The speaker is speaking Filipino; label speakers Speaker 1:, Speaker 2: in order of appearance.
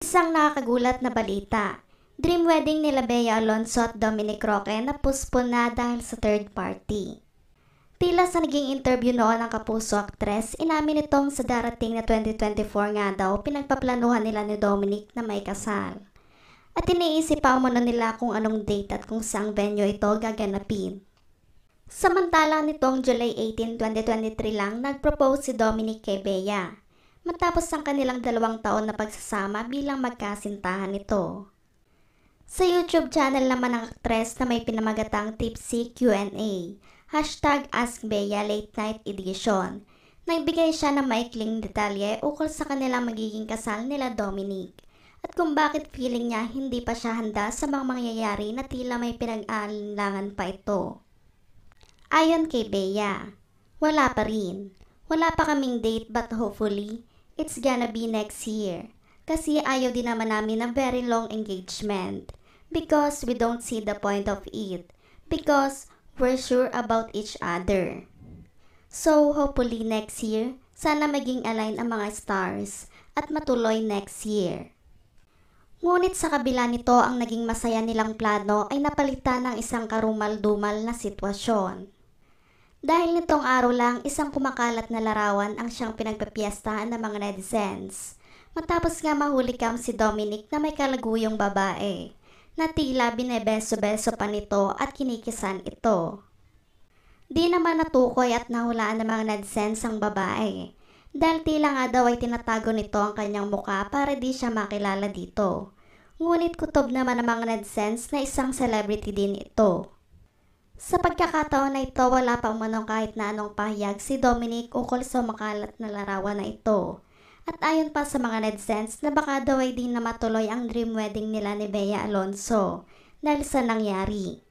Speaker 1: Isang nakakagulat na balita. Dream wedding nila Bea Alonzo at Dominic Roque na postpone na dahil sa third party. Tila sa naging interview noon ng kapuso aktres, inamin nitong sa darating na 2024 nga daw pinagpaplanuhan nila ni Dominic na may kasal. At iniisip pa umano nila kung anong date at kung saang venue ito gaganapin. Samantalang nitong July 18, 2023 lang nag-propose si Dominic kay Bea, matapos ang kanilang 2 taon na pagsasama bilang magkasintahan nito. Sa YouTube channel naman ng aktres na may pinamagatang Tipsy Q&A, #AskBea Late Night Edition, nagbigay siya ng maikling detalye ukol sa kanilang magiging kasal nila Dominic at kung bakit feeling niya hindi pa siya handa sa mga mangyayari na tila may pinag-aalinlangan pa ito. Ayon kay Bea, wala pa rin. Wala pa kaming date but hopefully, it's gonna be next year. Kasi ayaw din naman namin ng very long engagement. Because we don't see the point of it. Because we're sure about each other. So hopefully next year, sana maging align ang mga stars at matuloy next year. Ngunit sa kabila nito ang naging masaya nilang plano ay napalitan ng isang karumal-dumal na sitwasyon. Dahil nitong araw lang isang kumakalat na larawan ang siyang pinagpapiyastahan ng mga netizens. Matapos nga mahuli kam si Dominic na may kalaguyong babae, na tila binebeso-beso pa nito at kinikisan ito. Di naman natukoy at nahulaan ng mga netizens ang babae, dahil tila nga daw ay tinatago nito ang kanyang muka para di siya makilala dito. Ngunit kutob naman ng mga netizens na isang celebrity din ito. Sa pagkakataon na ito, wala pa umanong kahit na anong pahayag si Dominic ukol sa makalat na larawan na ito. At ayon pa sa mga netizens na baka daw ay di na matuloy ang dream wedding nila ni Bea Alonzo dahil sa nangyari.